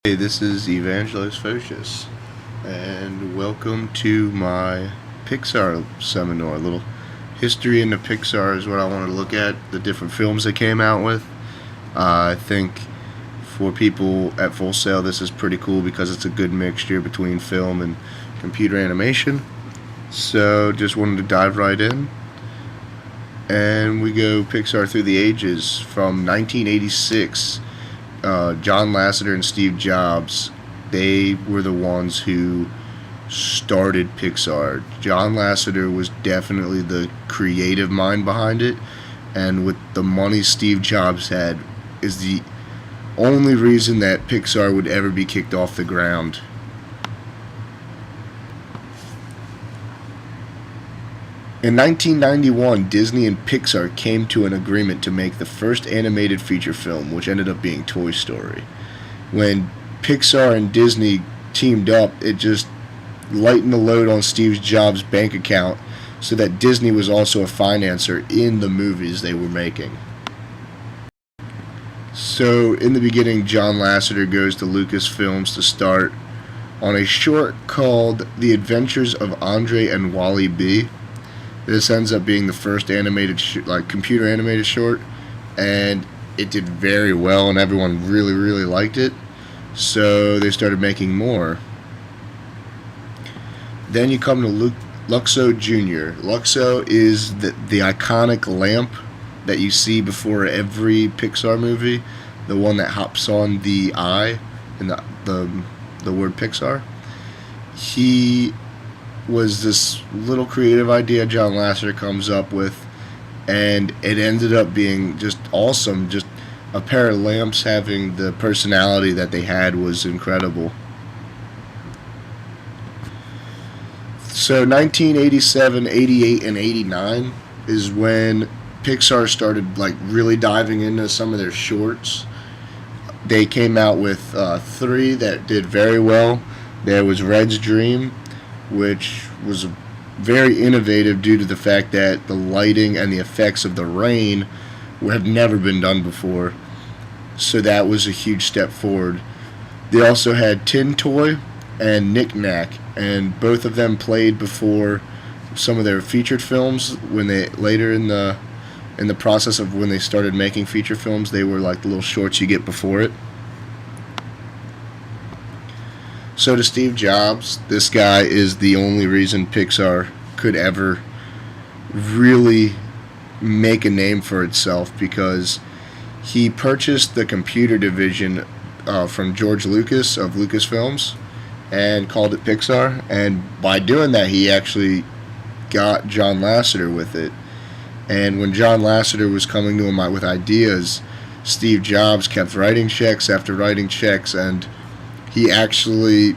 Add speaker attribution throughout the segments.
Speaker 1: Hey, this is Evangelist Focius, and welcome to my Pixar seminar. A little history into Pixar is what I want to look at, the different films they came out with. I think for people at Full Sail, this is pretty cool because it's a good mixture between film and computer animation. So, just wanted to dive right in. And we go Pixar through the ages from 1986. John Lasseter and Steve Jobs, they were the ones who started Pixar. John Lasseter was definitely the creative mind behind it, and with the money Steve Jobs had, is the only reason that Pixar would ever be kicked off the ground. In 1991, Disney and Pixar came to an agreement to make the first animated feature film, which ended up being Toy Story. When Pixar and Disney teamed up, it just lightened the load on Steve Jobs' bank account so that Disney was also a financer in the movies they were making. So, in the beginning, John Lasseter goes to Lucasfilms to start on a short called The Adventures of Andre and Wally B. This ends up being the first animated, computer animated short, and it did very well, and everyone really, really liked it. So they started making more. Then you come to Luxo Jr. Luxo is the iconic lamp that you see before every Pixar movie, the one that hops on the eye in the word Pixar. He was this little creative idea John Lasseter comes up with, and it ended up being just awesome. Just a pair of lamps having the personality that they had was incredible. So 1987, 88, and 89 is when Pixar started really diving into some of their shorts. They came out with three that did very well. There was Red's Dream, which was very innovative due to the fact that the lighting and the effects of the rain have never been done before. So that was a huge step forward. They also had Tin Toy and Knick Knack, and both of them played before some of their featured films. When they later in the process of when they started making feature films, they were like the little shorts you get before it. So to Steve Jobs, this guy is the only reason Pixar could ever really make a name for itself, because he purchased the computer division from George Lucas of Lucasfilms and called it Pixar. And by doing that, he actually got John Lasseter with it. And when John Lasseter was coming to him with ideas, Steve Jobs kept writing checks after writing checks, and he actually,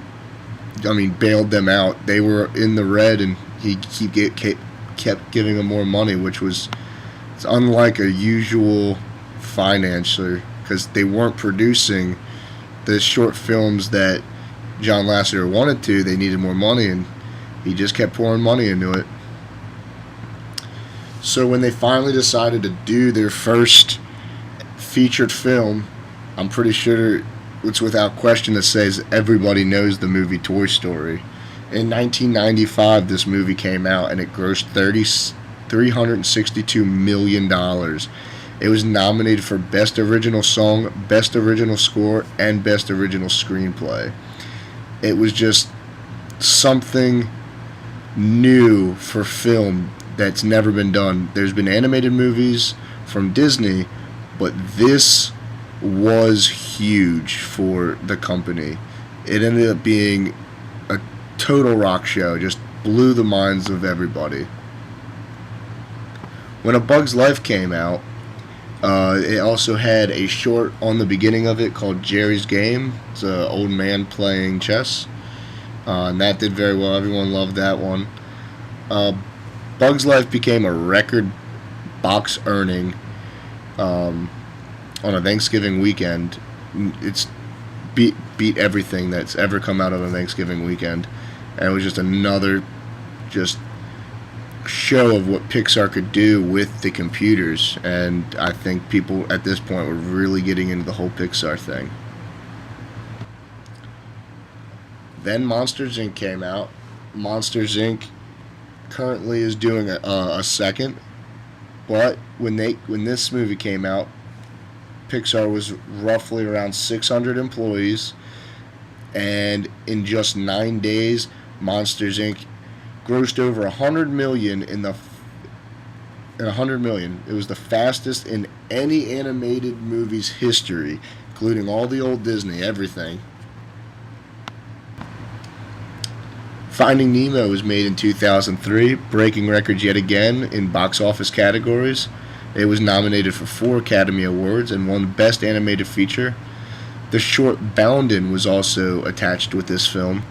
Speaker 1: bailed them out. They were in the red, and he kept giving them more money, which was unlike a usual financer, because they weren't producing the short films that John Lasseter wanted to. They needed more money, and he just kept pouring money into it. So when they finally decided to do their first featured film, I'm pretty sure it's without question that says everybody knows the movie Toy Story. In 1995, this movie came out, and it grossed $362 million. It was nominated for Best Original Song, Best Original Score, and Best Original Screenplay. It was just something new for film that's never been done. There's been animated movies from Disney, but this was huge for the company. It ended up being a total rock show, just blew the minds of everybody. When A Bug's Life came out, it also had a short on the beginning of it called Jerry's Game. It's an old man playing chess, and that did very well. Everyone loved that one. Bug's Life became a record box earning on a Thanksgiving weekend. It's beat everything that's ever come out of a Thanksgiving weekend, and it was just another show of what Pixar could do with the computers. And I think people at this point were really getting into the whole Pixar thing. Then Monsters Inc. came out. Monsters Inc. currently is doing a second, but when this movie came out, Pixar was roughly around 600 employees, and in just 9 days, Monsters Inc. grossed over 100 million in 100 million. It was the fastest in any animated movie's history, including all the old Disney, everything. Finding Nemo was made in 2003, breaking records yet again in box office categories. It was nominated for 4 Academy Awards and won Best Animated Feature. The short Boundin' was also attached with this film.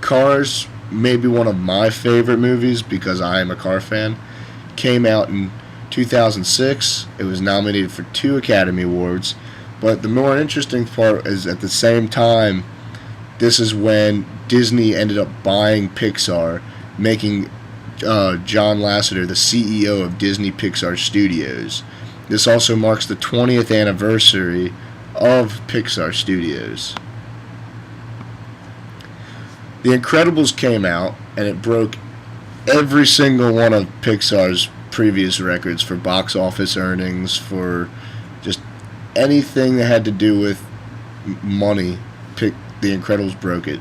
Speaker 1: Cars, maybe one of my favorite movies because I am a car fan, came out in 2006. It was nominated for 2 Academy Awards. But the more interesting part is at the same time, this is when Disney ended up buying Pixar, making John Lasseter the CEO of Disney Pixar Studios. This also marks the 20th anniversary of Pixar Studios. The Incredibles came out, and it broke every single one of Pixar's previous records for box office earnings, for just anything that had to do with money. The Incredibles broke it.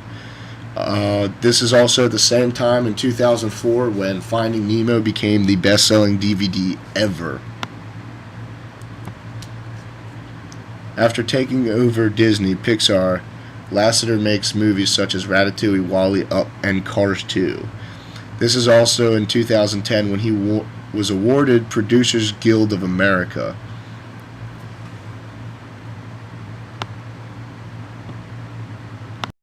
Speaker 1: This is also at the same time in 2004 when Finding Nemo became the best-selling DVD ever. After taking over Disney, Pixar, Lasseter makes movies such as Ratatouille, WALL-E, Up, and Cars 2. This is also in 2010 when he was awarded Producers Guild of America.